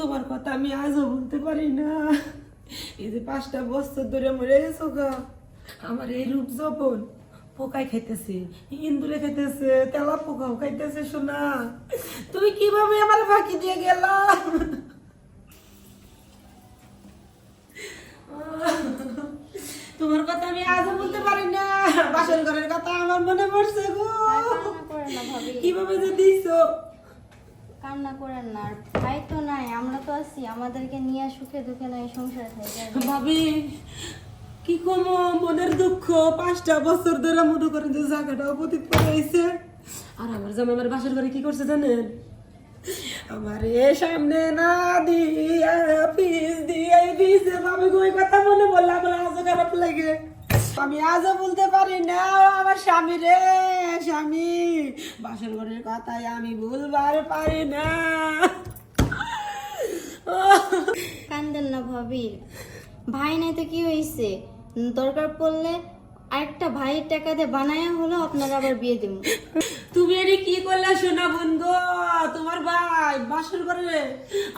তোমার কথা আমি আজও বলতে পারি না। এই যে 5টা বছর ধরে মরে গেছো গা, আমার এই রূপ যৌবন পোকায় খাইতেছে, ইন্দুরে খাইতেছে, তেলা পোকাও খাইতেছে। শোনা, তুমি কিভাবে আমার ফাঁকি দিয়ে গেলা? তোমার কথা আমি আজও বলতে পারি না। বাসর ঘরের কথা আমার মনে পড়ছে গো। কান্না করেন না ভাবি, কিভাবে যে দিছো। কান্না করেন না। আর ভাই তো নাই, আমরা তো আছি, আমাদেরকে নিয়ে সুখে দুঃখে নাই সংসার থাকে। ভাবি কি কমো মনের দুঃখ, 5টা বছর ধরে মনে করেন যে জায়গাটা অপতিত করে হয়েছে। আর আমার জামাই আমার বাসর ঘরে কি করছে জানেন? আমার এ সামনে না দিয়া পিস দিয়ে দিছে। ভাবি ওই কথা মনে বললে আমার আজও খারাপ লাগে। আমি আজও বলতে পারি না আমার স্বামী রে, স্বামী বাসর ঘরের কথাই আমি ভুলবার পারি না। কান্দেন না ভাবি, ভাই নাই তো কি হয়েছে, দরকার পড়লে আরেকটা ভাইয়ের টাকা দিয়ে বানায়া হলো আপনারা আবার বিয়ে দেবো। তুমি এনে কি করলা সোনা বন্ধু? তোমার ভাই বাসর করে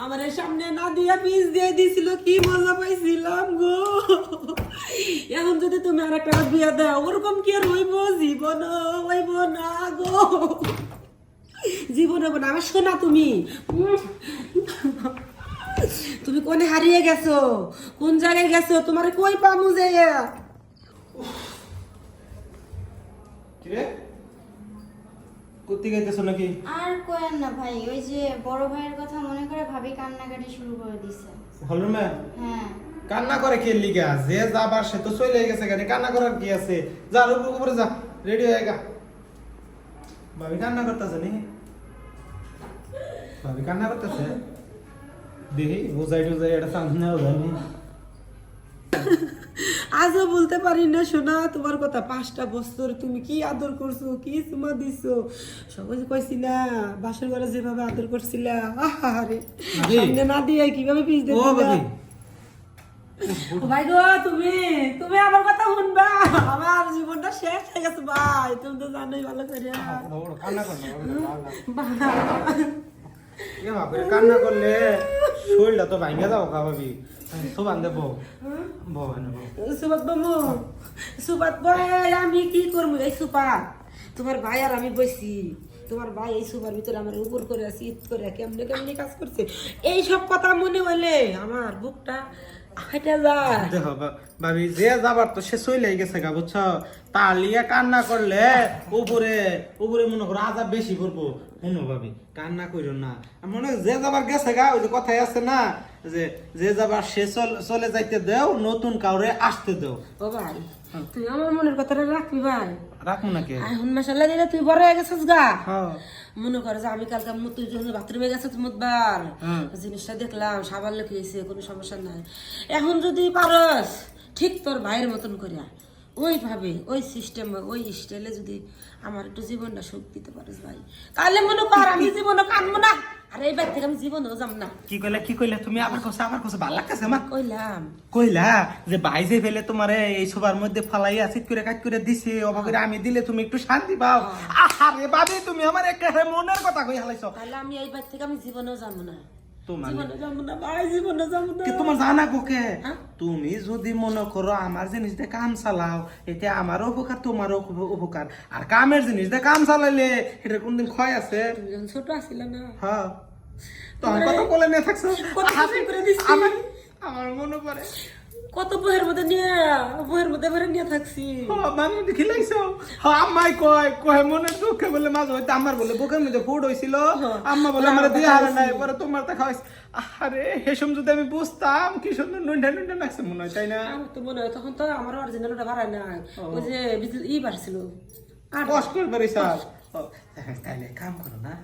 আমার সামনে না দিয়া পিস দিয়ে দিছিল, কি মজা পাইছিলাম গো। এখন যদি তুমি আর একটা বিয়ে দাও, ওরকম কি আর হইব? জীবন হইব না গো, জীবন হইব না। আমার সোনা তুমি তুমি কোনে হারিয়ে গেছো, কোন জায়গায় গেছো? তোমার কই পামু যে? কিরে কুত্তি গাইতেছ নাকি? আর কোয়েন না ভাই, ওই যে বড় ভাইয়ের কথা মনে করে ভাবি কান্নাকাটি শুরু করে দিছে। হলো না? হ্যাঁ, কান্না করে কে লিগা? যে যাবার সে তো চলে গেছে, গাড়ি কান্না করার কি আছে? যা রূপ উপরে যা, রেডি হয়ে গা। ভাবি কান্না করতেছে নি? ভাবি কান্না করতেছে? দেখি বুঝাই টুজাই এটা সামনে জানি। আজও বলতে পারি না শোনা তোমার কথা। 5টা বছর তুমি কি আদর করছো, কি চুমা দিছো, সবাই কইছি না বাসর ঘরে যেভাবে আদর করছিলা। আহারে সামনে না দিয়ে কিভাবে পিস ও দিতে ভাবি ভাই গো। তুমি তুমি আমার কথা শুনবা, আমার জীবনটা শেষ হয়ে গেছে ভাই, তুমি তো জানোই ভালো করে। কান্না কর না, কান্না করলে শরীরটা তো ভাঙে যাবো কা ভাবি। তো বান্ধে বউ বউ এনে বউ। সুপাত বাবু, সুপাত ভাই আমি কি করবো? এই সুপাত তোমার ভাই আর আমি বসি, তোমার ভাই এই সুপার ভিতরে আমার উপর করে আছে, ঈদ করে কেমনে কেমনে কাজ করছে। এই সব কথা মনে হইলে আমার বুকটা হাইটা যায়। দেখো ভাবি, যে যাবার তো সে চলে গেছে গা, বুঝছো? তালিয়া কান্না করলে উপরে উপরে মনে করো আজাব বেশি করবো। শুনো ভাবি, কান্না করিও না। মনে হয় যে যাবার গেছে গা, ওই যে কথাই আছে না, যে যে যাবার সে চলে যাইতে দেও, নতুন কাউরে আসতে দেও। ও ভাই তুই আমার মনের কথাটা রাখবি ভাই। রাখবো নাকি? এখন মাসাল্লাহ দিলে তুই বড় হয়ে গেছিস গা। হ্যাঁ মনে করে যে আমি কালকে তুই যখন বাথরুমে গেছিস মুতবার হ্যাঁ। জিনিসটা দেখলাম, সাবান লেগে গেছে, কোনো সমস্যা নাই। এখন যদি পারস ঠিক তোর ভাইয়ের মতন করিয়া ওইভাবে ওই সিস্টেমে ওই স্টাইলে যদি আমার একটু জীবনটা সুখ দিতে পারিস ভাই, তাহলে মনে কর আমি জীবনও কানবো না, আর এই বাড়ি থেকে আমি জীবনও যাম না। কি কইলে তুমি? আমার কাছে ভালো লাগতেছে মা। কইলাম কইলা যে বাইজে ফেলে তোমারে এই সবার মধ্যে ফালাইয়া চিত করে কাট করে দিছে, অবাক করে আমি দিলে তুমি একটু শান্তি পাও। আহারে বাবি, তুমি আমার একেবারে মনের কথা কই হালাইছো। তাহলে আমি এই বাড়ি থেকে আমি জীবনও যাবো না, তোমার জীবনও যাবো না ভাই, জীবনও যাবো না। কি তোমার জানা কোকে? হ্যাঁ? তুমি যদি মনে করো আমার জিনিস দিয়ে কাম চালাও, এটা আমারও উপকার তোমারও উপকার। আর কামের জিনিস দিয়ে কাম চালাইলে এটা কোনদিন ক্ষয় আছে? তুমি যখন ছোট আসছিল না, হ্যাঁ, তোমার কথা বলে নিয়ে থাকছো। কত কিছু করে দিছি। আমার মনে পড়ে কত বইয়ের মধ্যে নিয়ে বইয়ের মধ্যে ভরে নিয়ে থাকছি। মানুষ খিলাইছো। আম্মাই কয় মনের দুঃখে বলে মাঝে হইতে আমার বলে বুকের মধ্যে ফুড হইছিল, আম্মা বলে আমার দিয়ে হারে নাই, পরে তোমার তা খাওয়াইছে। আরে হেসম যদি আমি বুঝতাম কি সুন্দর নুনডা নুনডা লাগছে মনে হয়, তাই না? আমার তো মনে হয় তখন তো আমার অরিজিনাল ওটা ভাড়ায় না, ওই যে ই বাড়ছিল আর কষ্ট করে স্যার। তাইলে কাম করো না,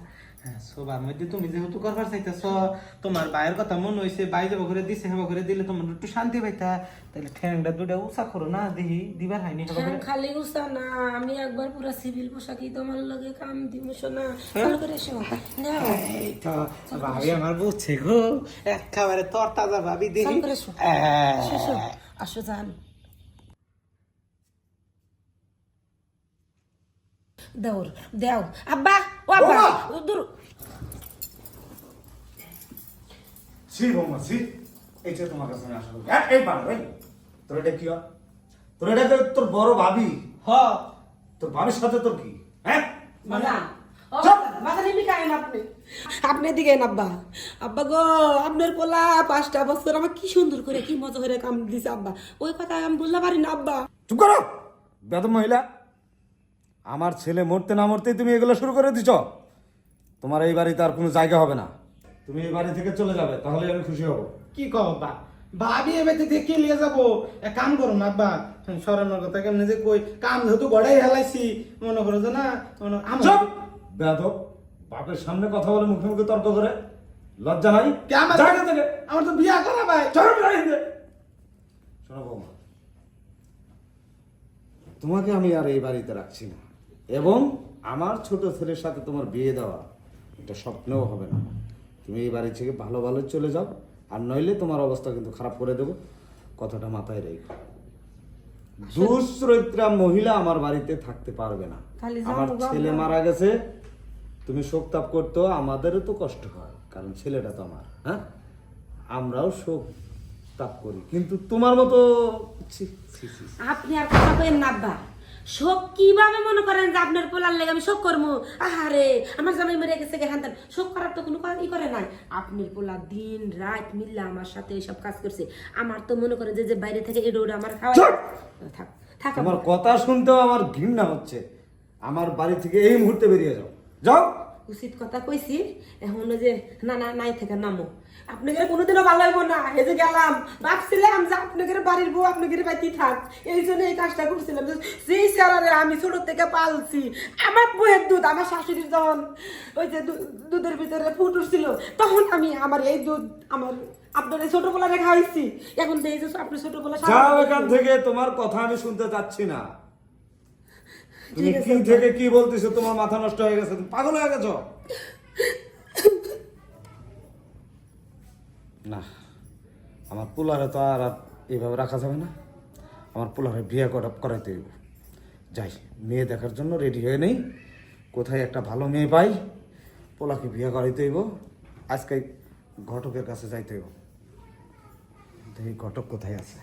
সবার মধ্যে তুমি যেহেতু করবার চাইতেছ, তোমার ভাইয়ের কথা মনে হয়েছে, ভাই যাবো করে দিছে, হেবা করে দিলে তোমার একটু শান্তি পাইতা। তাহলে ঠ্যাংটা দুটা উঁচা করো না, দেখি দিবার হয়নি। খালি গুছা না, আমি একবার পুরো সিভিল পোশাকই তোমার লগে কাম দিব শোনা, ভালো করে এসো নাও। এই তো ভাবি আমার বুঝছে গো, একেবারে তরতাজা ভাবি, দেখি। চাল করে এসো, এসো, আসো যান। দৌড় দেও আব্বা, ও আব্বা দূর। ছি বৌমা ছি, এইটা তোমার কাছে আমি আশা করি। এই পারো এই, তোর এটা কি হয়? তোর এটা তোর বড় ভাবি, হ তোর ভাবির সাথে তোর কি? হ্যাঁ বাজান চুপ! বাজান এমনি খায়েন আপনি। আপনি দিকে আব্বা, আব্বা গো আপনার পোলা 5টা বছর আমার কি সুন্দর করে কি মজা করে কাম দিছে আব্বা, ওই কথা আমি বলতে পারি না আব্বা। চুপ করো বেদম মহিলা। আমার ছেলে মরতে না মরতেই তুমি এগুলো শুরু করে দিছ। তোমার এই বাড়িতে আর কোনো জায়গা হবে না, তুমি এই বাড়ি থেকে চলে যাবে, তাহলে আমি খুশি হব। কি কও বা ভাবি এবার থেকে কে লিয়ে যাবো? এক কাম করো না আব্বা, সরানোর কথা কেমনে যে কই, কাম যেহেতু গড়াই হেলাইছি, মনে করো যে না চুপ বেদব, বাপের সামনে কথা বলে মুখে মুখে তর্ক করে লজ্জা নাই? আমার জায়গা থেকে আমার তো বিয়া করা ভাই। চলো বাইরে। শোনো বৌমা, তোমাকে আমি আর এই বাড়িতে রাখছি না, এবং আমার ছোট ছেলের সাথে তোমার বিয়ে দেওয়া এটা স্বপ্নেও হবে না। তুমি এই বাড়ি থেকে ভালো ভালো চলে যাও, আর নইলে তোমার অবস্থা কিন্তু খারাপ করে দেবো, কথাটা মাথায় রেখো। দুশ্চরিত্রা মহিলা আমার বাড়িতে থাকতে পারবে না। খালি যাও আমার বাবা। ছেলে মারা গেছে, তুমি শোক তাপ করতো, আমাদেরও তো কষ্ট হয়, কারণ ছেলেটা তো আমার। হ্যাঁ, আমরাও শোক তাপ করি, কিন্তু তোমার মতো ছি, ছি, ছি, ছি। আপনি আর কথা কইেন না আব্বা, শোক কিভাবে মনে করেন যে আপনার পোলার লেগে আমি শোক করবো? আহারে আমার জামাই মরে গেছে গে হান্তান, শোক করার তো কোনো ই করে নাই। আপনার পোলা দিন রাত মিল্লা আমার সাথে এইসব কাজ করছে, আমার তো মনে করেন যে বাইরে থেকে এডো আমার খাওয়া চুপ! থাক থাক আমার কথা শুনতেও আমার ঘৃণা হচ্ছে। আমার বাড়ি থেকে এই মুহূর্তে বেরিয়ে যাও, যাও। উচিত কথা কইছি, এখন ওই যে না না নাই থেকে নামো, আপনাদের কোনোদিনও ভালো হইব না। এই যে গেলাম, ভাবছিলাম যে আপনাদের বাড়ির বউ আপনাদের বাড়িতে থাক, এই জন্য এই কাজটা করছিলাম। যেই স্যালারে আমি ছোট থেকে পালছি, আমার বইয়ের দুধ আমার শাশুড়ির যখন ওই যে দুধের ভিতরে ফুট উঠছিল, তখন আমি আমার এই দুধ আমার আপনার এই ছোট পোলারে খাওয়াইছি। এখন তো এই যে আপনার ছোট পোলা যাও এখান থেকে, তোমার কথা আমি শুনতে চাচ্ছি না। তুমি ঠিক আছে, কি থেকে কি বলতেছো? তোমার মাথা নষ্ট হয়ে গেছে, তুমি পাগল হয়ে গেছো। না, আমার পোলারে তো আর এইভাবে রাখা যাবে না। আমার পোলারে বিয়ে করাইতে হইব। যাই, মেয়ে দেখার জন্য রেডি হয়ে নেই, কোথায় একটা ভালো মেয়ে পাই, পোলাকে বিয়ে করাইতে হইব। আজকে ঘটকের কাছে যাইতে হইব, দেখি ঘটক কোথায় আছে।